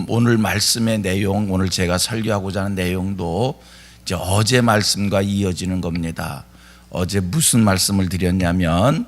오늘 말씀의 내용, 오늘 제가 설교하고자 하는 내용도 이제 어제 말씀과 이어지는 겁니다. 어제 무슨 말씀을 드렸냐면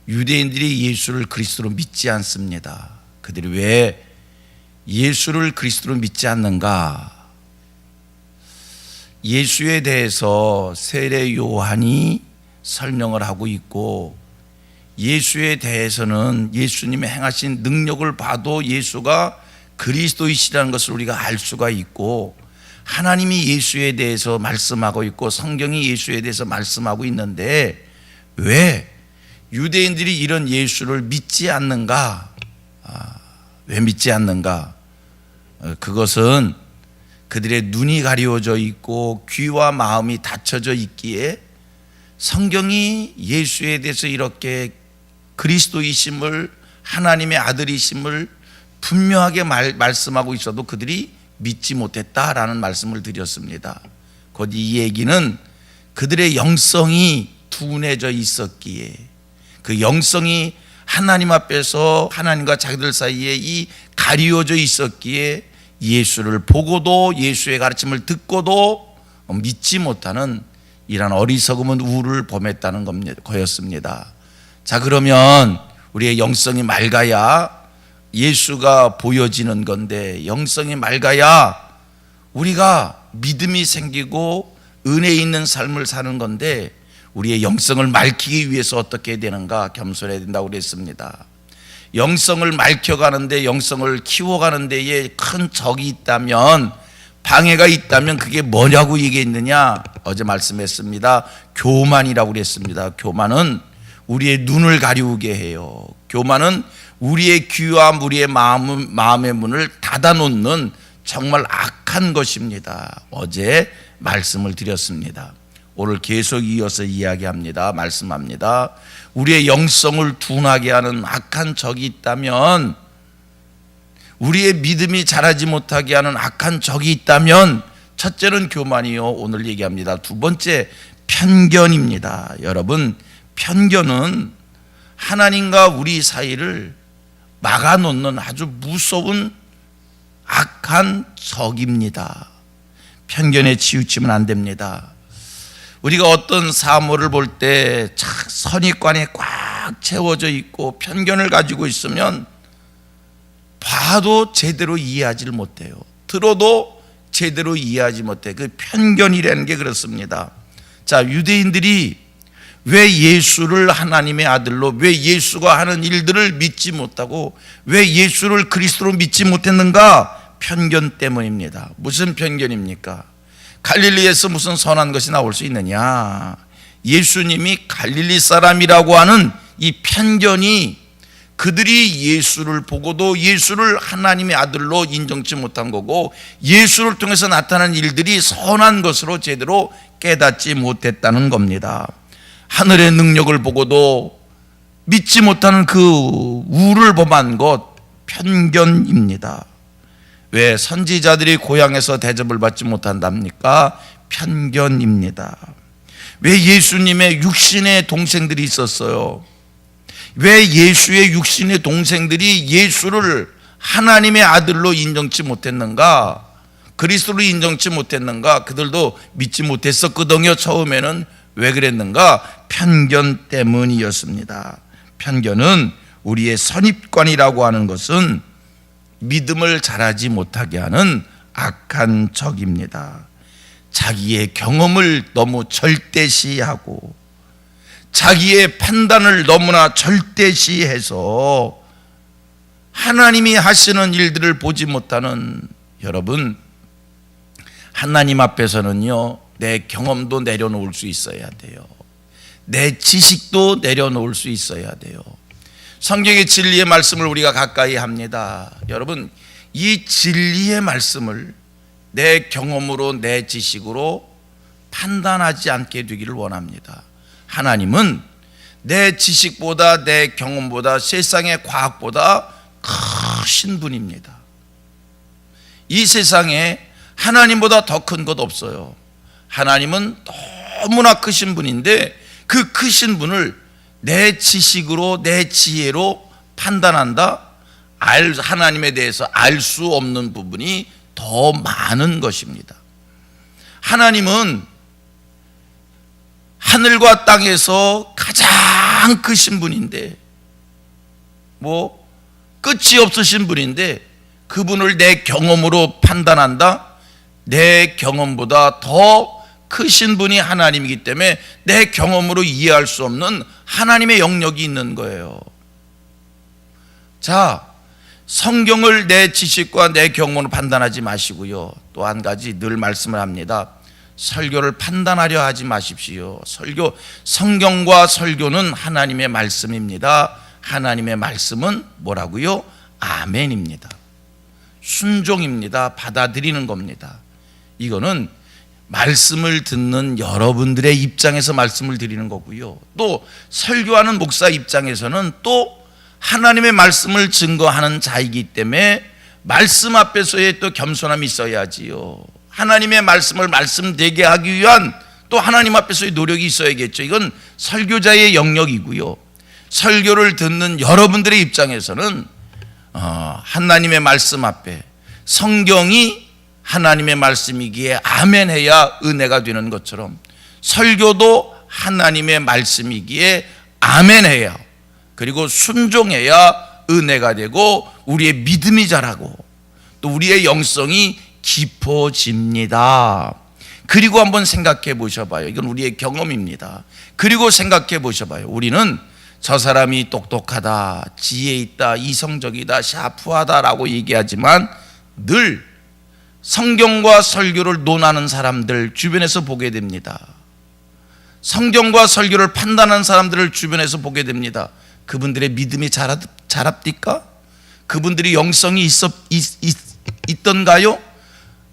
유대인들이 예수를 그리스도로 믿지 않습니다. 그들이 왜 예수를 그리스도로 믿지 않는가? 예수에 대해서 세례 요한이 설명을 하고 있고, 예수에 대해서는 예수님의 행하신 능력을 봐도 예수가 그리스도이시라는 것을 우리가 알 수가 있고, 하나님이 예수에 대해서 말씀하고 있고 성경이 예수에 대해서 말씀하고 있는데 왜 유대인들이 이런 예수를 믿지 않는가? 왜 믿지 않는가? 그것은 그들의 눈이 가려워져 있고 귀와 마음이 닫혀져 있기에 성경이 예수에 대해서 이렇게 그리스도이심을, 하나님의 아들이심을 분명하게 말씀하고 있어도 그들이 믿지 못했다라는 말씀을 드렸습니다. 곧 이 얘기는 그들의 영성이 둔해져 있었기에, 그 영성이 하나님 앞에서 하나님과 자기들 사이에 이 가리워져 있었기에 예수를 보고도 예수의 가르침을 듣고도 믿지 못하는 이런 어리석음은 우를 범했다는 거였습니다. 자, 그러면 우리의 영성이 맑아야 예수가 보여지는 건데, 영성이 맑아야 우리가 믿음이 생기고 은혜 있는 삶을 사는 건데, 우리의 영성을 맑히기 위해서 어떻게 해야 되는가? 겸손해야 된다고 그랬습니다. 영성을 맑혀가는데, 영성을 키워가는 데에 큰 적이 있다면, 방해가 있다면 그게 뭐냐고 얘기했느냐? 어제 말씀했습니다. 교만이라고 그랬습니다. 교만은 우리의 눈을 가리우게 해요. 교만은 우리의 귀와 우리의 마음의 문을 닫아놓는 정말 악한 것입니다. 어제 말씀을 드렸습니다. 오늘 계속 이어서 이야기합니다. 말씀합니다. 우리의 영성을 둔하게 하는 악한 적이 있다면, 우리의 믿음이 자라지 못하게 하는 악한 적이 있다면, 첫째는 교만이요, 오늘 얘기합니다. 두 번째 편견입니다. 여러분, 편견은 하나님과 우리 사이를 막아놓는 아주 무서운 악한 적입니다. 편견에 치우치면 안 됩니다. 우리가 어떤 사물을 볼 때 선입관이 꽉 채워져 있고 편견을 가지고 있으면 봐도 제대로 이해하지를 못해요. 들어도 제대로 이해하지 못해. 그 편견이라는 게 그렇습니다. 자, 유대인들이 왜 예수를 하나님의 아들로, 왜 예수가 하는 일들을 믿지 못하고 왜 예수를 그리스도로 믿지 못했는가? 편견 때문입니다. 무슨 편견입니까? 갈릴리에서 무슨 선한 것이 나올 수 있느냐? 예수님이 갈릴리 사람이라고 하는 이 편견이, 그들이 예수를 보고도 예수를 하나님의 아들로 인정치 못한 거고, 예수를 통해서 나타난 일들이 선한 것으로 제대로 깨닫지 못했다는 겁니다. 하늘의 능력을 보고도 믿지 못하는 그 우를 범한 것, 편견입니다. 왜 선지자들이 고향에서 대접을 받지 못한답니까? 편견입니다. 왜 예수님의 육신의 동생들이 있었어요? 왜 예수의 육신의 동생들이 예수를 하나님의 아들로 인정치 못했는가? 그리스도로 인정치 못했는가? 그들도 믿지 못했었거든요. 처음에는. 왜 그랬는가? 편견 때문이었습니다. 편견은, 우리의 선입관이라고 하는 것은 믿음을 자라지 못하게 하는 악한 적입니다. 자기의 경험을 너무 절대시하고 자기의 판단을 너무나 절대시해서 하나님이 하시는 일들을 보지 못하는, 여러분, 하나님 앞에서는요, 내 경험도 내려놓을 수 있어야 돼요. 내 지식도 내려놓을 수 있어야 돼요. 성경의 진리의 말씀을 우리가 가까이 합니다. 여러분, 이 진리의 말씀을 내 경험으로, 내 지식으로 판단하지 않게 되기를 원합니다. 하나님은 내 지식보다, 내 경험보다, 세상의 과학보다 크신 분입니다. 이 세상에 하나님보다 더 큰 것 없어요. 하나님은 너무나 크신 분인데, 그 크신 분을 내 지식으로, 내 지혜로 판단한다? 하나님에 대해서 알 수 없는 부분이 더 많은 것입니다. 하나님은 하늘과 땅에서 가장 크신 분인데, 끝이 없으신 분인데, 그분을 내 경험으로 판단한다? 내 경험보다 더 크신 분이 하나님이기 때문에 내 경험으로 이해할 수 없는 하나님의 영역이 있는 거예요. 자, 성경을 내 지식과 내 경험으로 판단하지 마시고요. 또 한 가지 늘 말씀을 합니다. 설교를 판단하려 하지 마십시오. 성경과 설교는 하나님의 말씀입니다. 하나님의 말씀은 뭐라고요? 아멘입니다. 순종입니다. 받아들이는 겁니다. 이거는 말씀을 듣는 여러분들의 입장에서 말씀을 드리는 거고요. 또 설교하는 목사 입장에서는 또 하나님의 말씀을 증거하는 자이기 때문에 말씀 앞에서의 또 겸손함이 있어야지요. 하나님의 말씀을 말씀되게 하기 위한 또 하나님 앞에서의 노력이 있어야겠죠. 이건 설교자의 영역이고요. 설교를 듣는 여러분들의 입장에서는 하나님의 말씀 앞에 성경이 하나님의 말씀이기에 아멘해야 은혜가 되는 것처럼 설교도 하나님의 말씀이기에 아멘해야, 그리고 순종해야 은혜가 되고 우리의 믿음이 자라고 또 우리의 영성이 깊어집니다. 그리고 한번 생각해 보셔봐요. 이건 우리의 경험입니다. 그리고 생각해 보셔봐요. 우리는 저 사람이 똑똑하다, 지혜 있다, 이성적이다, 샤프하다라고 얘기하지만 늘 성경과 설교를 논하는 사람들 주변에서 보게 됩니다. 성경과 설교를 판단하는 사람들을 주변에서 보게 됩니다. 그분들의 믿음이 자랍니까? 그분들이 영성이 있던가요?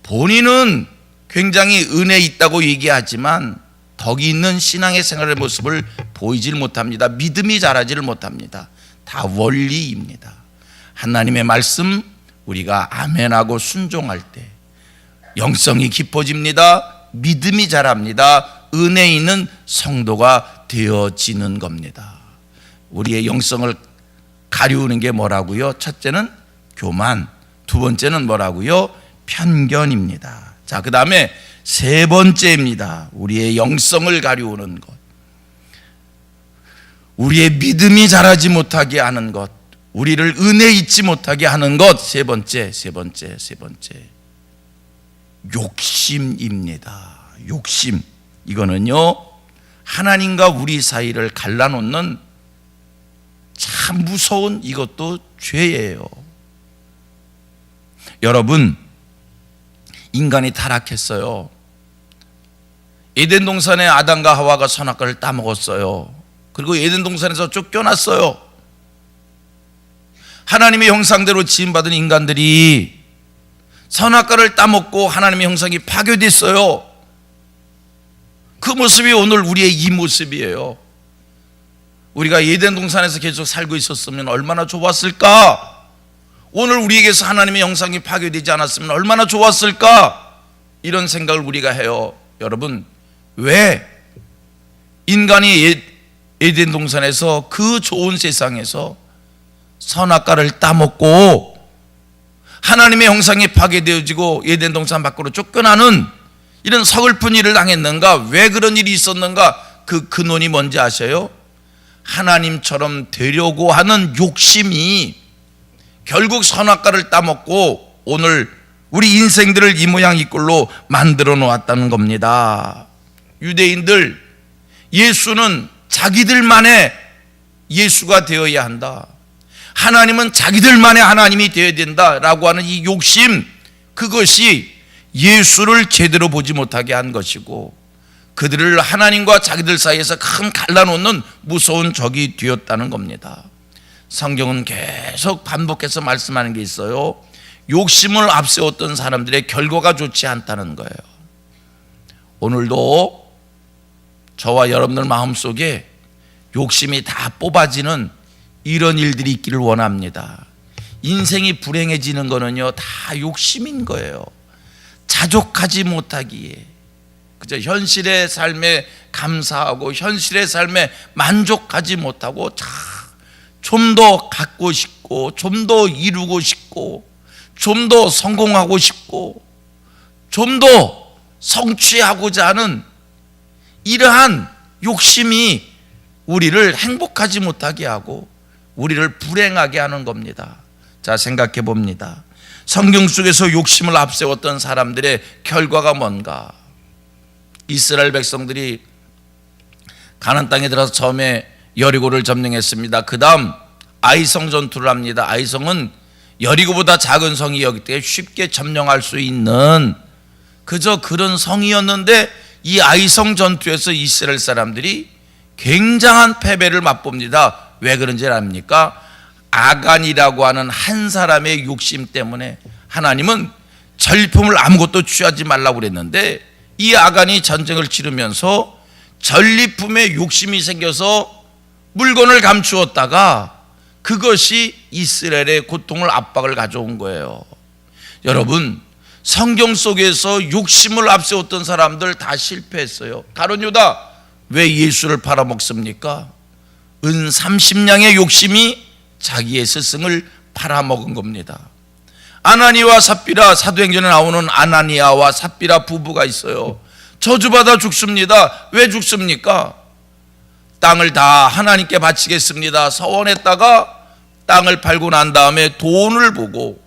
본인은 굉장히 은혜 있다고 얘기하지만 덕이 있는 신앙의 생활의 모습을 보이질 못합니다. 믿음이 자라지를 못합니다. 다 원리입니다. 하나님의 말씀 우리가 아멘하고 순종할 때 영성이 깊어집니다. 믿음이 자랍니다. 은혜 있는 성도가 되어지는 겁니다. 우리의 영성을 가리우는 게 뭐라고요? 첫째는 교만, 두 번째는 뭐라고요? 편견입니다. 자, 그 다음에 세 번째입니다. 우리의 영성을 가리우는 것, 우리의 믿음이 자라지 못하게 하는 것, 우리를 은혜 잊지 못하게 하는 것. 세 번째 욕심입니다. 욕심. 이거는요, 하나님과 우리 사이를 갈라놓는 참 무서운, 이것도 죄예요. 여러분, 인간이 타락했어요. 에덴 동산에 아담과 하와가 선악과를 따먹었어요. 그리고 에덴 동산에서 쫓겨났어요. 하나님의 형상대로 지음받은 인간들이 선악과를 따먹고 하나님의 형상이 파괴됐어요. 그 모습이 오늘 우리의 이 모습이에요. 우리가 에덴 동산에서 계속 살고 있었으면 얼마나 좋았을까? 오늘 우리에게서 하나님의 형상이 파괴되지 않았으면 얼마나 좋았을까? 이런 생각을 우리가 해요. 여러분, 왜 인간이 에덴 동산에서 그 좋은 세상에서 선악과를 따먹고 하나님의 형상이 파괴되어지고 에덴 동산 밖으로 쫓겨나는 이런 서글픈 일을 당했는가? 왜 그런 일이 있었는가? 그 근원이 뭔지 아셔요? 하나님처럼 되려고 하는 욕심이 결국 선악과를 따먹고 오늘 우리 인생들을 이 모양 이 꼴로 만들어 놓았다는 겁니다. 유대인들, 예수는 자기들만의 예수가 되어야 한다, 하나님은 자기들만의 하나님이 되어야 된다라고 하는 이 욕심, 그것이 예수를 제대로 보지 못하게 한 것이고 그들을 하나님과 자기들 사이에서 큰 갈라놓는 무서운 적이 되었다는 겁니다. 성경은 계속 반복해서 말씀하는 게 있어요. 욕심을 앞세웠던 사람들의 결과가 좋지 않다는 거예요. 오늘도 저와 여러분들 마음속에 욕심이 다 뽑아지는 이런 일들이 있기를 원합니다. 인생이 불행해지는 거는요, 다 욕심인 거예요. 자족하지 못하기에, 그저 현실의 삶에 감사하고 현실의 삶에 만족하지 못하고 좀 더 갖고 싶고 싶고 좀 더 이루고 싶고 좀 더 성공하고 싶고 좀 더 성취하고자 하는 이러한 욕심이 우리를 행복하지 못하게 하고 우리를 불행하게 하는 겁니다. 자, 생각해 봅니다. 성경 속에서 욕심을 앞세웠던 사람들의 결과가 뭔가? 이스라엘 백성들이 가나안 땅에 들어서 처음에 여리고를 점령했습니다. 그 다음 아이성 전투를 합니다. 아이성은 여리고보다 작은 성이었기 때문에 쉽게 점령할 수 있는 그저 그런 성이었는데 이 아이성 전투에서 이스라엘 사람들이 굉장한 패배를 맛봅니다. 왜 그런지 압니까? 아간이라고 하는 한 사람의 욕심 때문에 하나님은 전리품을 아무것도 취하지 말라고 그랬는데 이 아간이 전쟁을 치르면서 전리품에 욕심이 생겨서 물건을 감추었다가 그것이 이스라엘의 고통을 압박을 가져온 거예요. 여러분, 성경 속에서 욕심을 앞세웠던 사람들 다 실패했어요. 가룟 유다 왜 예수를 팔아먹습니까? 은 30냥의 욕심이 자기의 스승을 팔아먹은 겁니다. 아나니와 삽비라, 사도행전에 나오는 아나니아와 삽비라 부부가 있어요. 저주받아 죽습니다. 왜 죽습니까? 땅을 다 하나님께 바치겠습니다 서원했다가 땅을 팔고 난 다음에 돈을 보고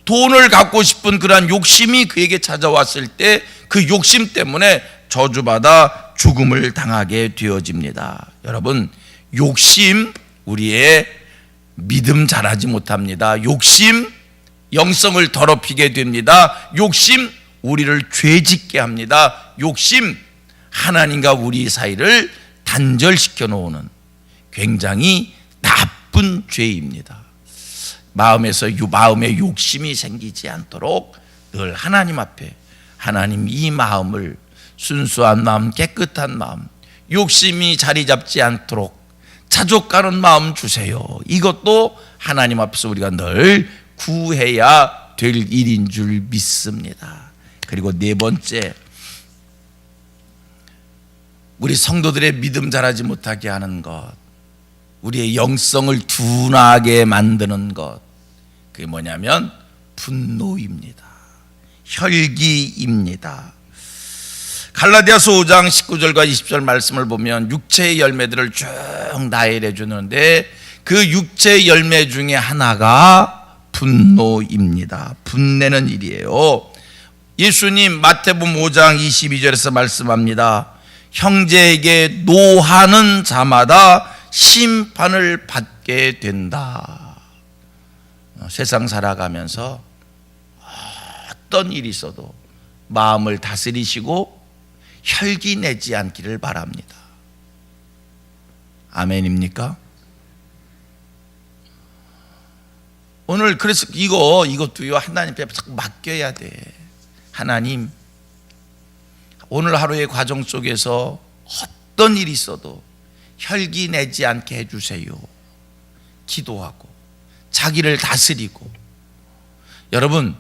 돈을 갖고 싶은 그러한 욕심이 그에게 찾아왔을 때 그 욕심 때문에 저주받아 죽음을 당하게 되어집니다. 여러분, 욕심 우리의 믿음 자라지 못합니다. 욕심 영성을 더럽히게 됩니다. 욕심 우리를 죄짓게 합니다. 욕심 하나님과 우리 사이를 단절시켜 놓는 굉장히 나쁜 죄입니다. 마음에 욕심이 생기지 않도록 늘 하나님 앞에 하나님 이 마음을 순수한 마음, 깨끗한 마음, 욕심이 자리 잡지 않도록 자족하는 마음 주세요. 이것도 하나님 앞에서 우리가 늘 구해야 될 일인 줄 믿습니다. 그리고 네 번째, 우리 성도들의 믿음 자라지 못하게 하는 것, 우리의 영성을 둔하게 만드는 것, 그게 뭐냐면 분노입니다. 혈기입니다. 갈라디아서 5장 19절과 20절 말씀을 보면 육체의 열매들을 쭉 나열해 주는데 그 육체의 열매 중에 하나가 분노입니다. 분내는 일이에요. 예수님 마태복음 5장 22절에서 말씀합니다. 형제에게 노하는 자마다 심판을 받게 된다. 세상 살아가면서 어떤 일이 있어도 마음을 다스리시고 혈기 내지 않기를 바랍니다. 아멘입니까? 오늘 그래서 이것도요 하나님 앞에 자꾸 맡겨야 돼. 하나님, 오늘 하루의 과정 속에서 어떤 일이 있어도 혈기 내지 않게 해주세요. 기도하고 자기를 다스리고. 여러분,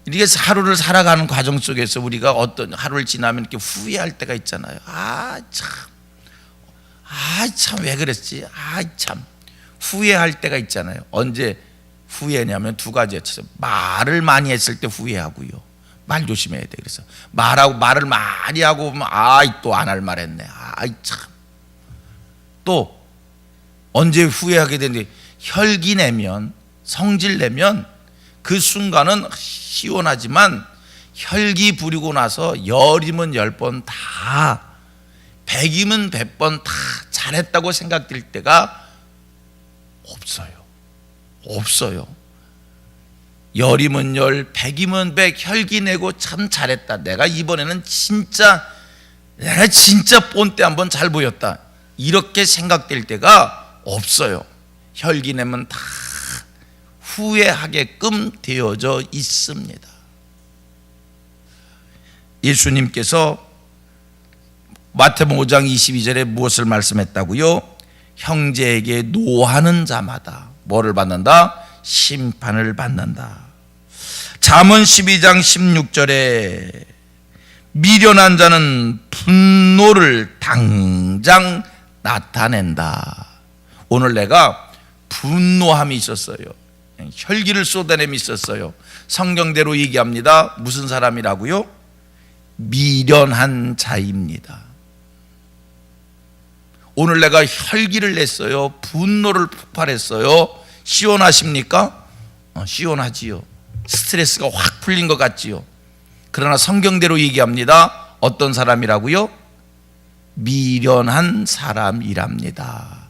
이렇게 하루를 살아가는 과정 속에서 우리가 어떤 하루를 지나면 이렇게 후회할 때가 있잖아요. 참 왜 그랬지? 참 후회할 때가 있잖아요. 언제 후회냐면 두 가지였어요. 말을 많이 했을 때 후회하고요. 말 조심해야 돼. 그래서 말을 많이 하고 보면 또 안 할 말했네. 참. 또 언제 후회하게 되는데 혈기 내면, 성질 내면 그 순간은 시원하지만 혈기 부리고 나서 열이면 10번 다, 100이면 100번 다 잘했다고 생각될 때가 없어요. 열이면 10, 100이면 100 혈기 내고 참 잘했다. 내가 진짜 본때 한번 잘 보였다. 이렇게 생각될 때가 없어요. 혈기 내면 다 후회하게끔 되어져 있습니다. 예수님께서 마태복음 5장 22절에 무엇을 말씀했다고요? 형제에게 노하는 자마다 뭐를 받는다? 심판을 받는다. 잠언 12장 16절에 미련한 자는 분노를 당장 나타낸다. 오늘 내가 분노함이 있었어요. 혈기를 쏟아냄이 있었어요. 성경대로 얘기합니다. 무슨 사람이라고요? 미련한 자입니다. 오늘 내가 혈기를 냈어요. 분노를 폭발했어요. 시원하십니까? 시원하지요. 스트레스가 확 풀린 것 같지요. 그러나 성경대로 얘기합니다. 어떤 사람이라고요? 미련한 사람이랍니다.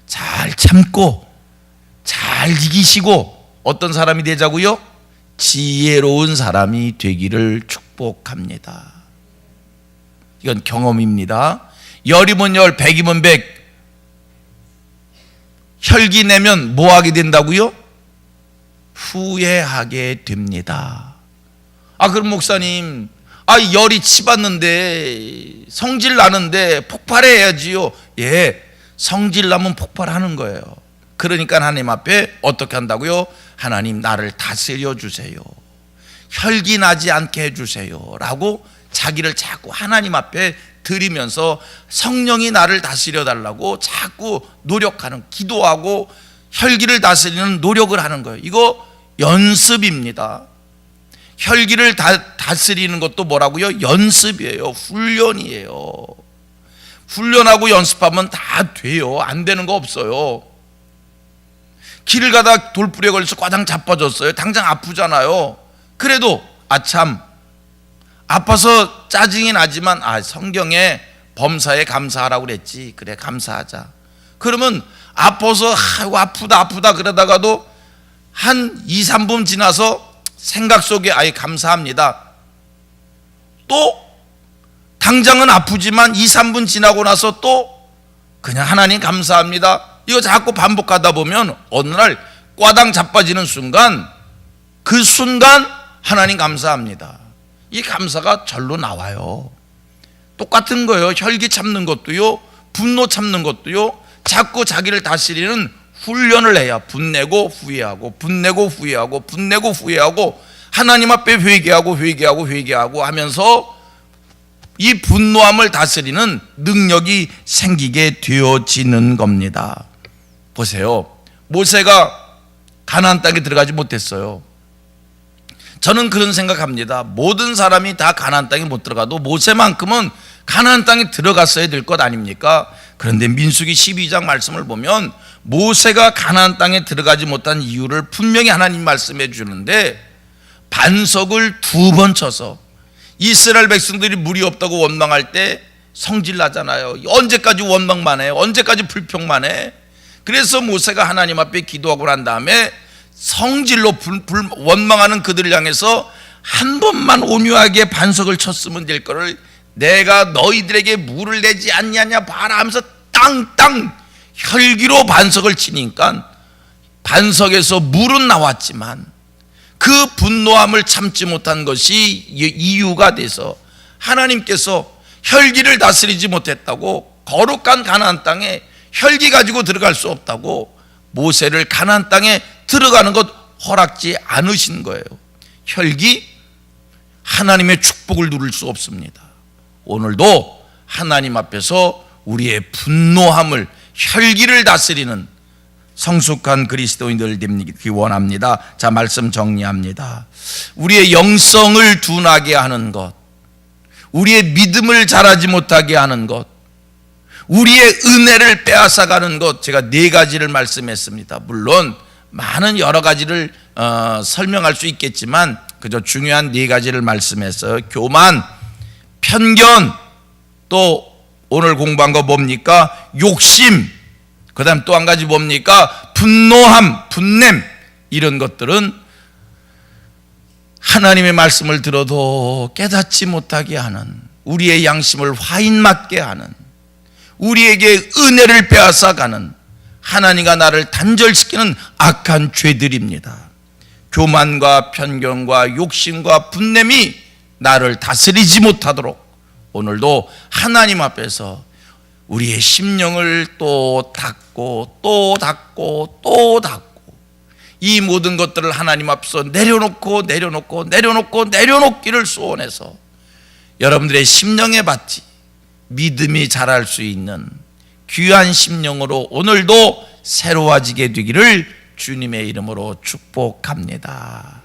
잘 참고 잘 이기시고 어떤 사람이 되자고요? 지혜로운 사람이 되기를 축복합니다. 이건 경험입니다. 열이면 열, 백이면 백. 혈기 내면 뭐 하게 된다고요? 후회하게 됩니다. 그럼 목사님, 열이 치받는데 성질 나는데 폭발해야지요. 예, 성질 나면 폭발하는 거예요. 그러니까 하나님 앞에 어떻게 한다고요? 하나님, 나를 다스려 주세요. 혈기 나지 않게 해주세요 라고 자기를 자꾸 하나님 앞에 드리면서 성령이 나를 다스려 달라고 자꾸 노력하는, 기도하고 혈기를 다스리는 노력을 하는 거예요. 이거 연습입니다. 혈기를 다스리는 것도 뭐라고요? 연습이에요. 훈련이에요. 훈련하고 연습하면 다 돼요. 안 되는 거 없어요. 길을 가다 돌부리에 걸려서 꽈당 자빠졌어요. 당장 아프잖아요. 그래도 참 아파서 짜증이 나지만 성경에 범사에 감사하라고 그랬지. 그래, 감사하자. 그러면 아파서 아프다 그러다가도 한 2, 3분 지나서 생각 속에 감사합니다. 또 당장은 아프지만 2, 3분 지나고 나서 또 그냥 하나님 감사합니다. 이거 자꾸 반복하다 보면 어느 날 꽈당 자빠지는 순간, 그 순간 하나님 감사합니다. 이 감사가 절로 나와요. 똑같은 거예요. 혈기 참는 것도요, 분노 참는 것도요, 자꾸 자기를 다스리는 훈련을 해야 분내고 후회하고 분내고 후회하고 분내고 후회하고 하나님 앞에 회개하고 하면서 이 분노함을 다스리는 능력이 생기게 되어지는 겁니다. 보세요. 모세가 가나안 땅에 들어가지 못했어요. 저는 그런 생각합니다. 모든 사람이 다 가나안 땅에 못 들어가도 모세만큼은 가나안 땅에 들어갔어야 될 것 아닙니까? 그런데 민수기 12장 말씀을 보면 모세가 가나안 땅에 들어가지 못한 이유를 분명히 하나님 말씀해 주는데, 반석을 2번 쳐서 이스라엘 백성들이 물이 없다고 원망할 때 성질 나잖아요. 언제까지 원망만 해? 언제까지 불평만 해? 그래서 모세가 하나님 앞에 기도하고 난 다음에 성질로 원망하는 그들을 향해서 한 번만 온유하게 반석을 쳤으면 될 거를 내가 너희들에게 물을 내지 않냐냐 봐라 하면서 땅땅 혈기로 반석을 치니까 반석에서 물은 나왔지만 그 분노함을 참지 못한 것이 이유가 돼서 하나님께서 혈기를 다스리지 못했다고, 거룩한 가나안 땅에 혈기 가지고 들어갈 수 없다고 모세를 가나안 땅에 들어가는 것 허락지 않으신 거예요. 혈기, 하나님의 축복을 누릴 수 없습니다. 오늘도 하나님 앞에서 우리의 분노함을, 혈기를 다스리는 성숙한 그리스도인들 되기 원합니다. 자, 말씀 정리합니다. 우리의 영성을 둔하게 하는 것, 우리의 믿음을 자라지 못하게 하는 것, 우리의 은혜를 빼앗아가는 것, 제가 4가지를 말씀했습니다. 물론 많은 여러 가지를 설명할 수 있겠지만 그저 중요한 4가지를 말씀했어요. 교만, 편견, 또 오늘 공부한 거 뭡니까? 욕심, 그 다음 또 한 가지 뭡니까? 분노함, 분냄. 이런 것들은 하나님의 말씀을 들어도 깨닫지 못하게 하는, 우리의 양심을 화인맞게 하는, 우리에게 은혜를 빼앗아가는, 하나님과 나를 단절시키는 악한 죄들입니다. 교만과 편견과 욕심과 분냄이 나를 다스리지 못하도록 오늘도 하나님 앞에서 우리의 심령을 또 닫고 또 닫고 또 닫고 이 모든 것들을 하나님 앞에서 내려놓기를 소원해서 여러분들의 심령의 밭이 믿음이 자랄 수 있는 귀한 심령으로 오늘도 새로워지게 되기를 주님의 이름으로 축복합니다.